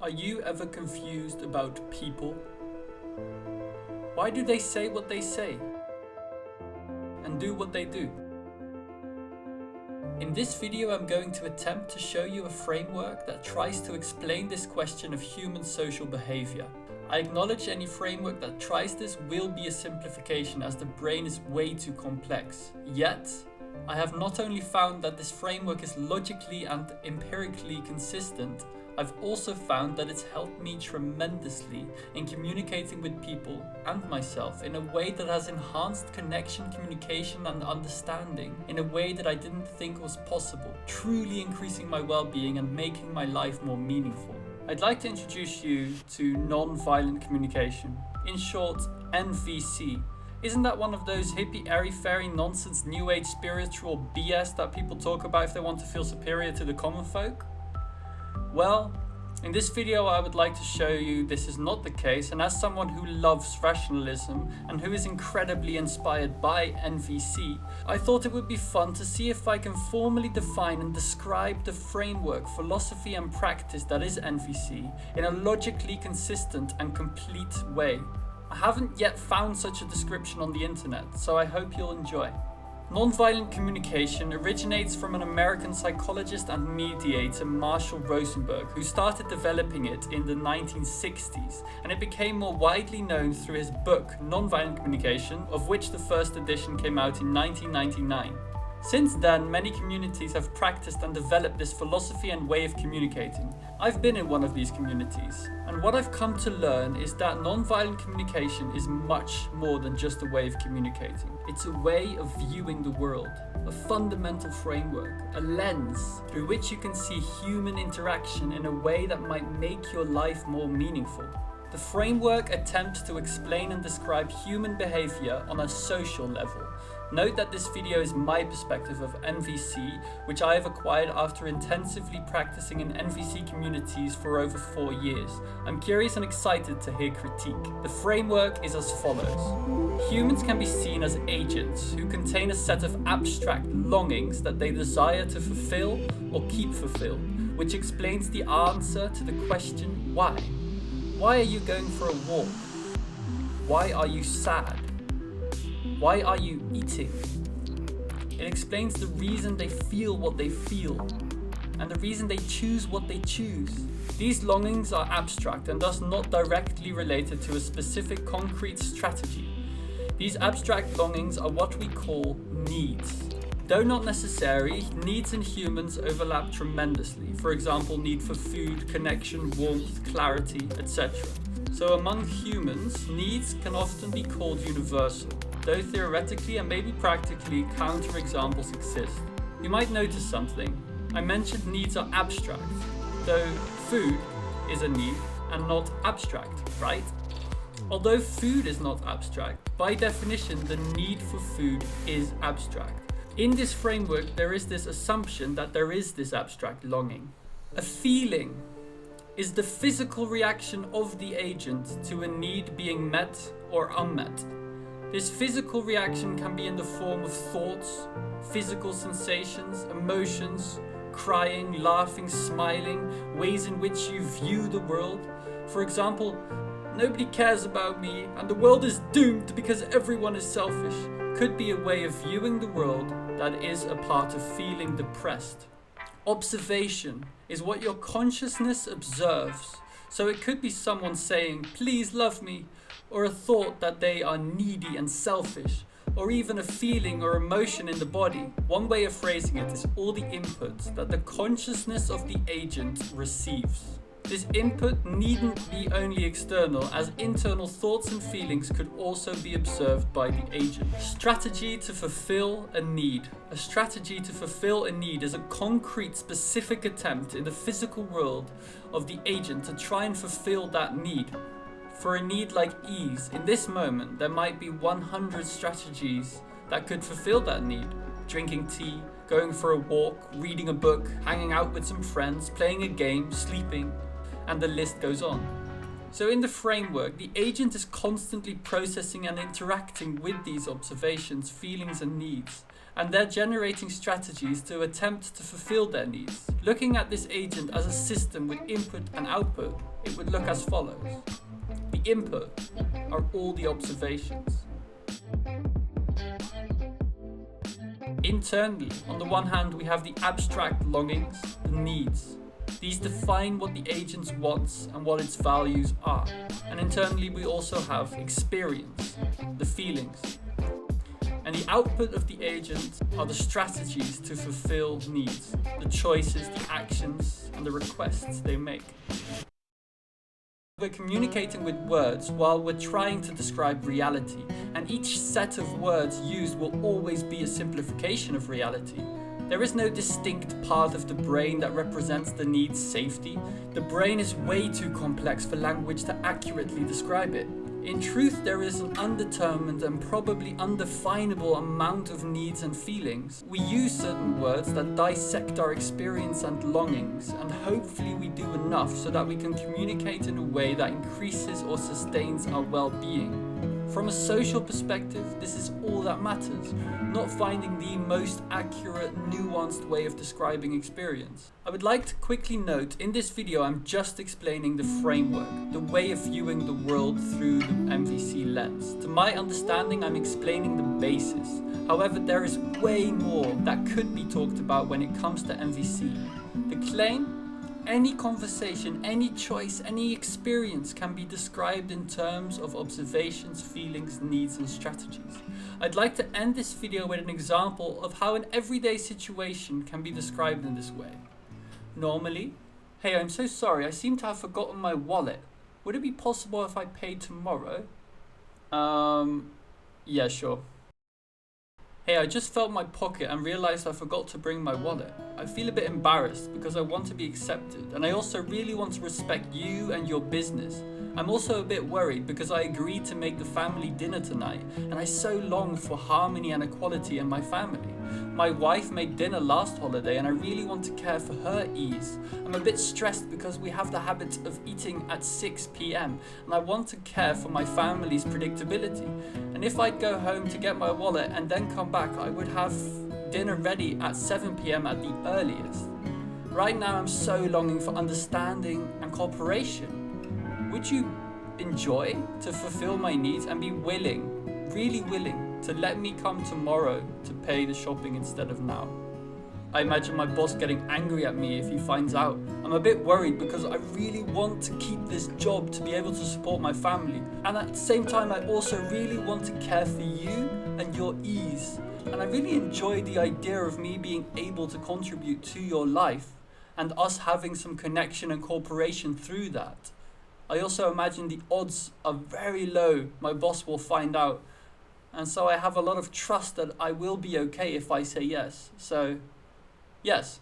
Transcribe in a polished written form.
Are you ever confused about people? Why do they say what they say and do what they do? In this video, I'm going to attempt to show you a framework that tries to explain this question of human social behavior. I acknowledge any framework that tries this will be a simplification, as the brain is way too complex. Yet, I have not only found that this framework is logically and empirically consistent, I've also found that it's helped me tremendously in communicating with people and myself in a way that has enhanced connection, communication and understanding in a way that I didn't think was possible, truly increasing my well-being and making my life more meaningful. I'd like to introduce you to non-violent communication, in short, NVC. Isn't that one of those hippie, airy-fairy nonsense, new age spiritual BS that people talk about if they want to feel superior to the common folk? Well, in this video I would like to show you this is not the case, and as someone who loves rationalism and who is incredibly inspired by NVC, I thought it would be fun to see if I can formally define and describe the framework, philosophy and practice that is NVC in a logically consistent and complete way. I haven't yet found such a description on the internet, so I hope you'll enjoy. Nonviolent communication originates from an American psychologist and mediator, Marshall Rosenberg, who started developing it in the 1960s, and it became more widely known through his book, Nonviolent Communication, of which the first edition came out in 1999. Since then, many communities have practiced and developed this philosophy and way of communicating. I've been in one of these communities, and what I've come to learn is that nonviolent communication is much more than just a way of communicating. It's a way of viewing the world, a fundamental framework, a lens through which you can see human interaction in a way that might make your life more meaningful. The framework attempts to explain and describe human behavior on a social level. Note that this video is my perspective of NVC, which I have acquired after intensively practicing in NVC communities for over 4 years. I'm curious and excited to hear critique. The framework is as follows. Humans can be seen as agents who contain a set of abstract longings that they desire to fulfill or keep fulfilled, which explains the answer to the question why. Why are you going for a walk? Why are you sad? Why are you eating? It explains the reason they feel what they feel and the reason they choose what they choose. These longings are abstract and thus not directly related to a specific concrete strategy. These abstract longings are what we call needs. Though not necessary, needs in humans overlap tremendously. For example, need for food, connection, warmth, clarity, etc. So among humans, needs can often be called universal, though theoretically and maybe practically counterexamples exist. You might notice something. I mentioned needs are abstract, though food is a need and not abstract, right? Although food is not abstract, by definition the need for food is abstract. In this framework there is this assumption that there is this abstract longing. A feeling is the physical reaction of the agent to a need being met or unmet. This physical reaction can be in the form of thoughts, physical sensations, emotions, crying, laughing, smiling, ways in which you view the world. For example, nobody cares about me and the world is doomed because everyone is selfish. Could be a way of viewing the world that is a part of feeling depressed. Observation is what your consciousness observes. So it could be someone saying, "Please love me," or a thought that they are needy and selfish, or even a feeling or emotion in the body. One way of phrasing it is all the input that the consciousness of the agent receives. This input needn't be only external, as internal thoughts and feelings could also be observed by the agent. Strategy to fulfill a need. A strategy to fulfill a need is a concrete, specific attempt in the physical world of the agent to try and fulfill that need. For a need like ease, in this moment, there might be 100 strategies that could fulfill that need. Drinking tea, going for a walk, reading a book, hanging out with some friends, playing a game, sleeping, and the list goes on. So in the framework, the agent is constantly processing and interacting with these observations, feelings and needs. and they're generating strategies to attempt to fulfill their needs. Looking at this agent as a system with input and output, it would look as follows. The input are all the observations. Internally, on the one hand, we have the abstract longings, the needs. These define what the agent wants and what its values are. And internally, we also have experience, the feelings. And the output of the agent are the strategies to fulfill needs, the choices, the actions, and the requests they make. We're communicating with words while we're trying to describe reality, and each set of words used will always be a simplification of reality. There is no distinct part of the brain that represents the need's safety. The brain is way too complex for language to accurately describe it. In truth, there is an undetermined and probably undefinable amount of needs and feelings. We use certain words that dissect our experience and longings, and hopefully we do enough so that we can communicate in a way that increases or sustains our well-being. From a social perspective, this is all that matters, not finding the most accurate, nuanced way of describing experience. I would like to quickly note, in this video I'm just explaining the framework, the way of viewing the world through the NVC lens. To my understanding, I'm explaining the basis. However, there is way more that could be talked about when it comes to NVC. The claim: any conversation, any choice, any experience can be described in terms of observations, feelings, needs, and strategies. I'd like to end this video with an example of how an everyday situation can be described in this way. Normally, hey, I'm so sorry, I seem to have forgotten my wallet. Would it be possible if I paid tomorrow? Yeah, sure. Hey, I just felt my pocket and realized I forgot to bring my wallet. I feel a bit embarrassed because I want to be accepted, and I also really want to respect you and your business. I'm also a bit worried because I agreed to make the family dinner tonight, and I so long for harmony and equality in my family. My wife made dinner last holiday and I really want to care for her ease. I'm a bit stressed because we have the habit of eating at 6 p.m. and I want to care for my family's predictability. And if I'd go home to get my wallet and then come back, I would have dinner ready at 7 p.m. at the earliest. Right now I'm so longing for understanding and cooperation. Would you enjoy to fulfill my needs and be willing, really willing, to let me come tomorrow to pay the shopping instead of now? I imagine my boss getting angry at me if he finds out. I'm a bit worried because I really want to keep this job to be able to support my family. And at the same time, I also really want to care for you and your ease. And I really enjoy the idea of me being able to contribute to your life and us having some connection and cooperation through that. I also imagine the odds are very low my boss will find out. And so I have a lot of trust that I will be okay if I say yes. So, yes.